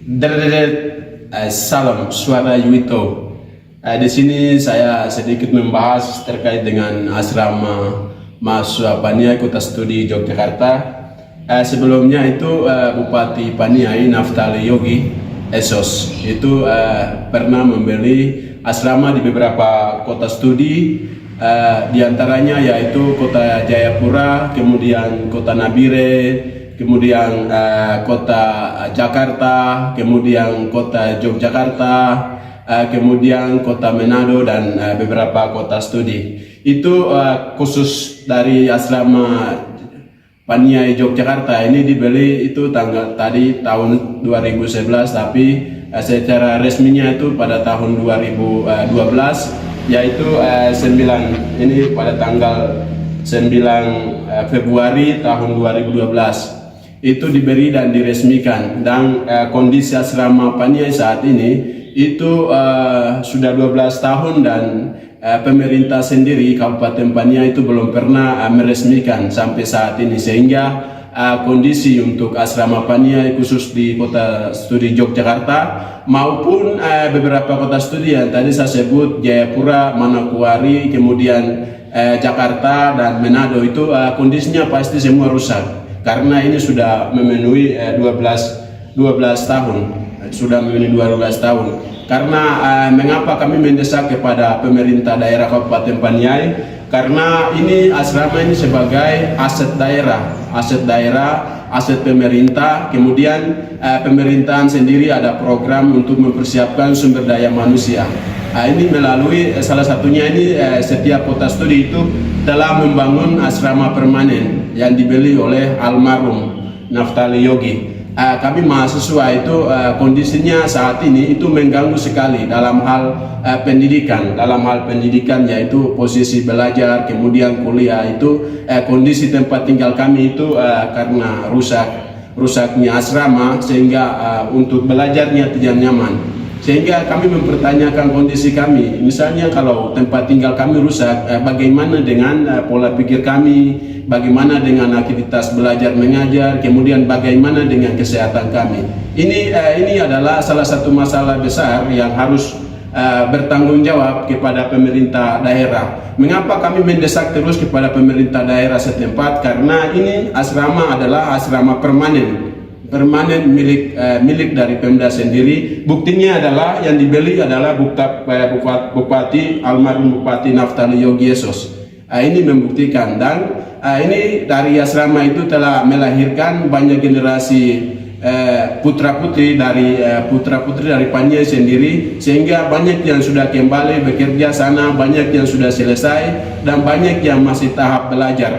Derdet, salam suara Yuito. Di sini saya sedikit membahas terkait dengan asrama mahasiswa Paniai Kota Studi Yogyakarta. Sebelumnya itu Bupati Paniai Naftali Yogi Esos itu pernah membeli asrama di beberapa kota studi, di antaranya yaitu Kota Jayapura, kemudian Kota Nabire, kemudian Kota Jakarta, kemudian Kota Yogyakarta, kemudian Kota Manado, dan beberapa kota studi. Itu khusus dari asrama Paniai Yogyakarta ini dibeli itu tahun 2011, tapi secara resminya itu pada tahun 2012, yaitu 9 ini pada tanggal 9 Februari tahun 2012 itu diberi dan diresmikan. Dan kondisi asrama Paniai saat ini itu sudah 12 tahun dan pemerintah sendiri Kabupaten Paniai itu belum pernah meresmikan sampai saat ini, sehingga kondisi untuk asrama Paniai khusus di Kota Studi Yogyakarta maupun beberapa kota studi yang tadi saya sebut, Jayapura, Manokwari, kemudian Jakarta dan Manado, itu kondisinya pasti semua rusak karena ini sudah memenuhi 12 tahun, sudah memenuhi 12 tahun. Karena mengapa kami mendesak kepada pemerintah daerah Kabupaten Paniai? Karena ini asrama ini sebagai aset daerah, aset pemerintah. Kemudian pemerintahan sendiri ada program untuk mempersiapkan sumber daya manusia. Ini melalui salah satunya ini setiap kota studi itu telah membangun asrama permanen yang dibeli oleh almarhum Naftali Yogi. Kami mahasiswa itu kondisinya saat ini itu mengganggu sekali dalam hal pendidikan, yaitu posisi belajar, kemudian kuliah. Itu kondisi tempat tinggal kami itu karena rusaknya asrama, sehingga untuk belajarnya tidak nyaman, sehingga kami mempertanyakan kondisi kami. Misalnya kalau tempat tinggal kami rusak, bagaimana dengan pola pikir kami, bagaimana dengan aktivitas belajar mengajar, kemudian bagaimana dengan kesehatan kami. Ini adalah salah satu masalah besar yang harus bertanggung jawab kepada pemerintah daerah. Mengapa kami mendesak terus kepada pemerintah daerah setempat? Karena ini asrama adalah asrama permanen milik dari Pemda sendiri. Buktinya adalah yang dibeli adalah Bupati almarhum Bupati Naftali Yogi Esos. Ini membuktikan, dan ini dari asrama itu telah melahirkan banyak generasi putra putri dari Paniai sendiri, sehingga banyak yang sudah kembali bekerja sana, banyak yang sudah selesai, dan banyak yang masih tahap belajar.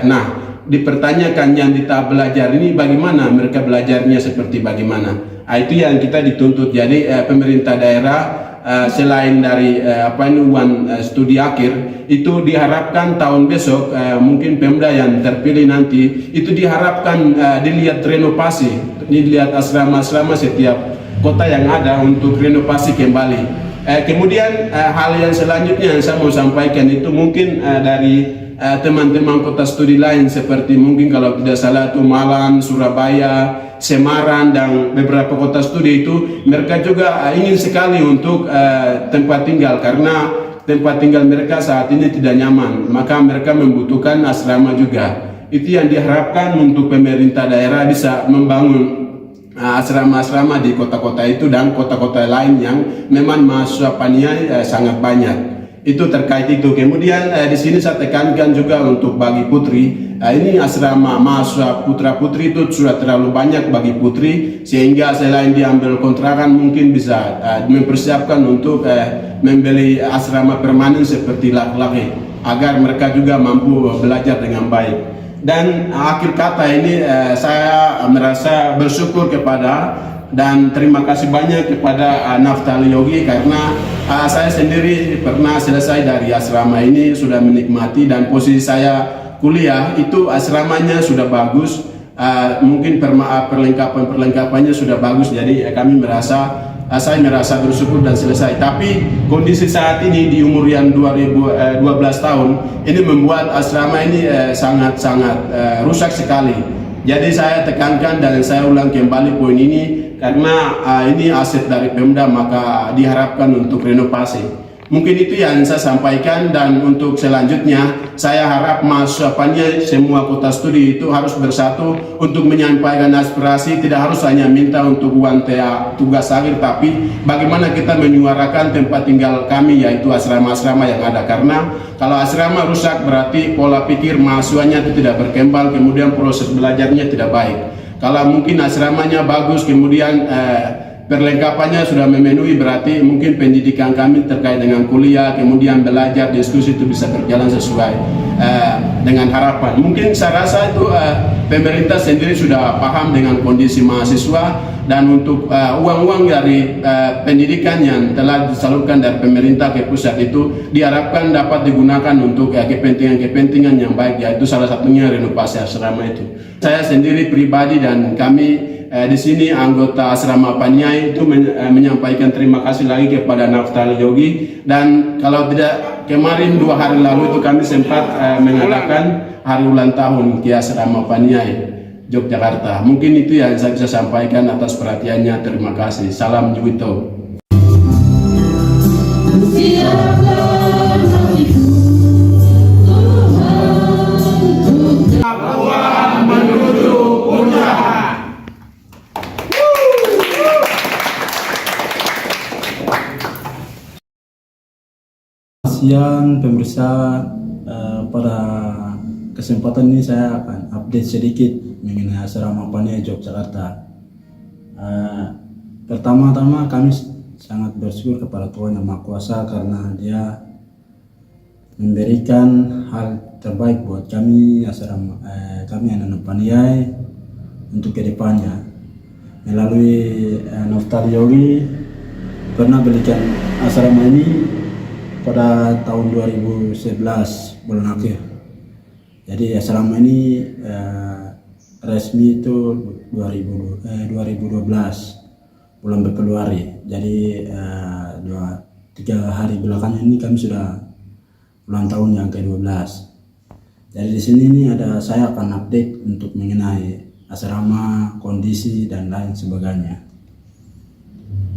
Nah, dipertanyakan yang di tahap belajar ini bagaimana mereka belajarnya, seperti bagaimana. Itu yang kita dituntut. Jadi pemerintah daerah selain dari uang studi akhir, itu diharapkan tahun besok mungkin Pemda yang terpilih nanti itu diharapkan dilihat renovasi, dilihat asrama-asrama setiap kota yang ada untuk renovasi kembali. Kemudian hal yang selanjutnya yang saya mau sampaikan itu mungkin dari teman-teman kota studi lain, seperti mungkin kalau tidak salah itu Malang, Surabaya, Semarang, dan beberapa kota studi itu mereka juga ingin sekali untuk tempat tinggal, karena tempat tinggal mereka saat ini tidak nyaman, maka mereka membutuhkan asrama juga. Itu yang diharapkan untuk pemerintah daerah bisa membangun asrama-asrama di kota-kota itu dan kota-kota lain yang memang mahasiswa Paniai sangat banyak. Itu terkait itu. Kemudian di sini saya tekankan juga untuk bagi putri. Ini asrama mahasiswa putra putri itu sudah terlalu banyak bagi putri, sehingga selain diambil kontrakan mungkin bisa mempersiapkan untuk membeli asrama permanen seperti laki-laki, agar mereka juga mampu belajar dengan baik. Dan akhir kata ini saya merasa bersyukur kepada dan terima kasih banyak kepada Naftali Yogi, karena saya sendiri pernah selesai dari asrama ini, sudah menikmati, dan posisi saya kuliah itu asramanya sudah bagus, mungkin perlengkapannya sudah bagus. Jadi saya merasa bersyukur dan selesai. Tapi kondisi saat ini di umur yang 12 tahun ini membuat asrama ini sangat rusak sekali. Jadi saya tekankan dan saya ulang kembali poin ini karena ini aset dari Pemda, maka diharapkan untuk renovasi. Mungkin itu yang saya sampaikan, dan untuk selanjutnya saya harap mahasiswanya semua kota studi itu harus bersatu untuk menyampaikan aspirasi. Tidak harus hanya minta untuk uang tugas akhir, tapi bagaimana kita menyuarakan tempat tinggal kami, yaitu asrama-asrama yang ada. Karena kalau asrama rusak berarti pola pikir mahasiswanya itu tidak berkembang, kemudian proses belajarnya tidak baik. Kalau mungkin asramanya bagus, kemudian perlengkapannya sudah memenuhi, berarti mungkin pendidikan kami terkait dengan kuliah, kemudian belajar, diskusi itu bisa berjalan sesuai dengan harapan. Mungkin saya rasa itu pemerintah sendiri sudah paham dengan kondisi mahasiswa, dan untuk uang-uang dari pendidikan yang telah disalurkan dari pemerintah ke pusat itu diharapkan dapat digunakan untuk kepentingan-kepentingan yang baik, yaitu salah satunya renovasi asrama itu. Saya sendiri pribadi dan kami di sini anggota asrama Paniai itu menyampaikan terima kasih lagi kepada Naftali Yogi, dan kalau tidak kemarin 2 hari lalu itu kami sempat mengadakan hari ulang tahun di asrama Paniai Yogyakarta. Mungkin itu yang saya bisa sampaikan atas perhatiannya. Terima kasih. Salam Juwito. Siang pemirsa, pada kesempatan ini saya akan update sedikit mengenai asrama Paniai Yogyakarta. Pertama-tama kami sangat bersyukur kepada Tuhan Yang Maha Kuasa karena Dia memberikan hal terbaik buat kami asrama kami anak-anak Paniai untuk kedepannya. Melalui Naftali Yogi pernah berikan asrama ini pada tahun 2011 bulan akhir. Jadi asrama ini resmi itu 2012 bulan Februari. Jadi 3 hari belakangan ini kami sudah ulang tahun yang ke-12. Jadi di sini ini saya akan update untuk mengenai asrama, kondisi dan lain sebagainya.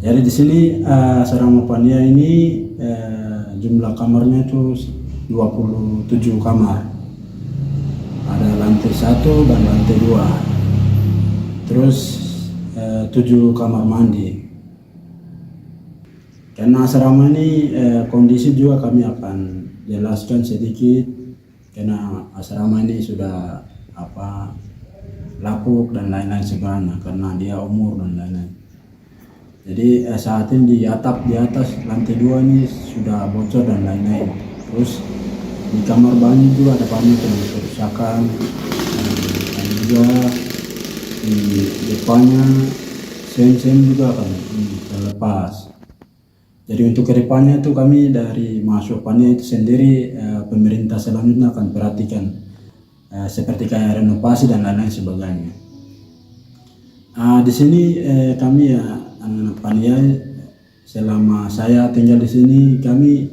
Jadi di sini asrama Paniai ini jumlah kamarnya itu 27 kamar. Ada lantai 1 dan lantai 2. Terus 7 kamar mandi. Karena asrama ini kondisi juga kami akan jelaskan sedikit, karena asrama ini sudah lapuk dan lain-lain sebagainya karena dia umur dan lain-lain. Jadi saat ini di atas lantai 2 ini sudah bocor dan lain-lain. Terus di kamar mandi juga ada banyak yang kerusakan, dan juga di depannya sen-sen juga akan terlepas. Jadi untuk kedepannya itu kami dari mahasiswa Paniai itu sendiri, pemerintah selanjutnya akan perhatikan seperti kayak renovasi dan lain-lain sebagainya. Di sini kami anak-anak Paniai, selama saya tinggal di sini kami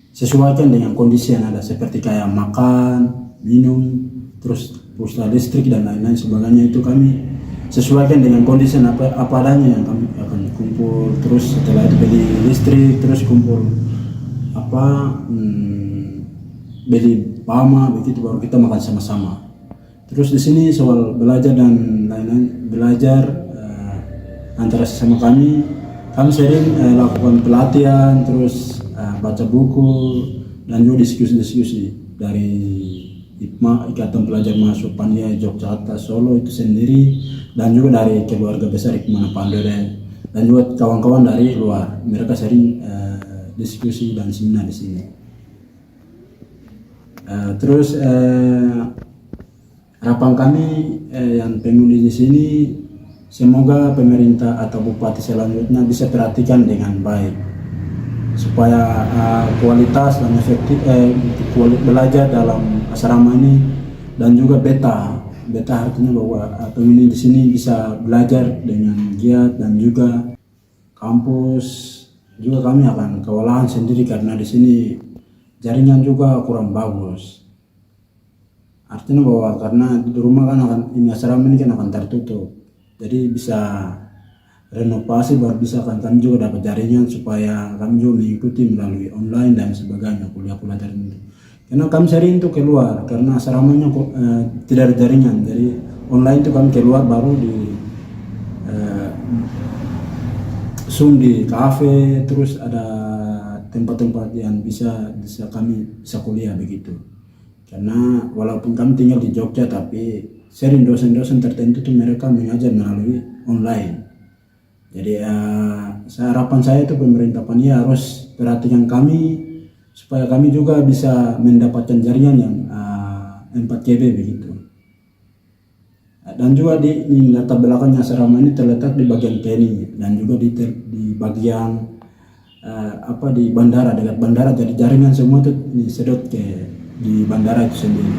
sesuaikan dengan kondisi yang ada, seperti kayak makan, minum, terus pulsa listrik dan lain-lain sebagainya itu kami sesuaikan dengan kondisi apa adanya yang kami akan kumpul. Terus setelah itu beli listrik, terus kumpul beli pama, begitu baru kita makan sama-sama. Terus di sini soal belajar dan lain-lain, belajar antara sesama kami sering lakukan pelatihan, terus baca buku dan juga diskusi-diskusi dari IPMA, Ikatan Pelajar Mahasiswa Paniai Yogyakarta Solo itu sendiri, dan juga dari keluarga besar IPMA Pandore, dan juga kawan-kawan dari luar. Mereka sering diskusi dan seminar di sini. Terus harapan kami yang penghuni di sini, semoga pemerintah atau bupati selanjutnya bisa perhatikan dengan baik supaya kualitas dan efektif belajar dalam asrama ini, dan juga beta artinya bahwa penghuni di sini bisa belajar dengan giat, dan juga kampus juga kami akan kewalahan sendiri karena di sini jaringan juga kurang bagus. artinya bahwa karena di rumah kan ini asrama ini kan akan tertutup, jadi bisa renovasi baru bisa kan kami juga dapat jaringan supaya kami juga mengikuti melalui online dan sebagainya kuliah-kuliah tertentu. Karena kami sering itu keluar karena asramanya tidak ada jaringan, jadi online itu kami keluar baru di Zoom di kafe, terus ada tempat-tempat yang bisa kami bisa kuliah begitu. Karena walaupun kami tinggal di Jogja, tapi sering dosen-dosen tertentu tuh mereka mengajar melalui online. Jadi harapan saya itu pemerintah Pania harus perhatikan kami supaya kami juga bisa mendapatkan jaringan yang 4GB begitu. Dan juga di latar belakangnya asrama ini terletak di bagian TNI dan juga di bagian di bandara, dekat bandara, jadi jaringan semua itu disedot di bandara itu sendiri.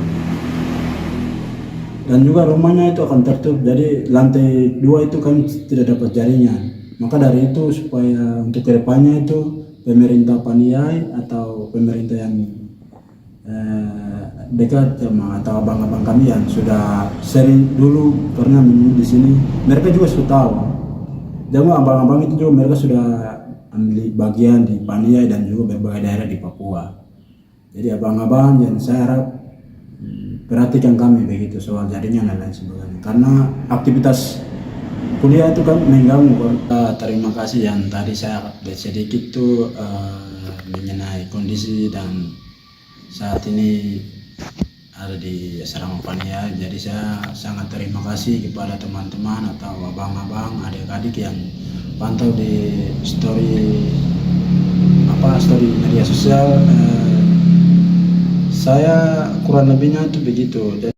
Dan juga rumahnya itu akan tertutup, jadi lantai 2 itu kan tidak dapat jaringan. Maka dari itu supaya untuk kedepannya itu pemerintah Paniai atau pemerintah yang dekat sama atau abang-abang kami yang sudah sering dulu pernah menunggu di sini, mereka juga sudah tahu. Dan abang-abang itu juga mereka sudah ambil bagian di Paniai dan juga berbagai daerah di Papua. Jadi abang-abang yang saya harap perhatikan kami begitu soal jaringan dan lain sebagainya. Karena aktivitas kuliah itu kan mengganggu. Terima kasih yang tadi saya sedikit tuh mengenai kondisi dan saat ini ada di asrama Paniai. Jadi saya sangat terima kasih kepada teman-teman atau abang-abang, adik-adik yang pantau di story media sosial. Saya kurang lebihnya itu begitu.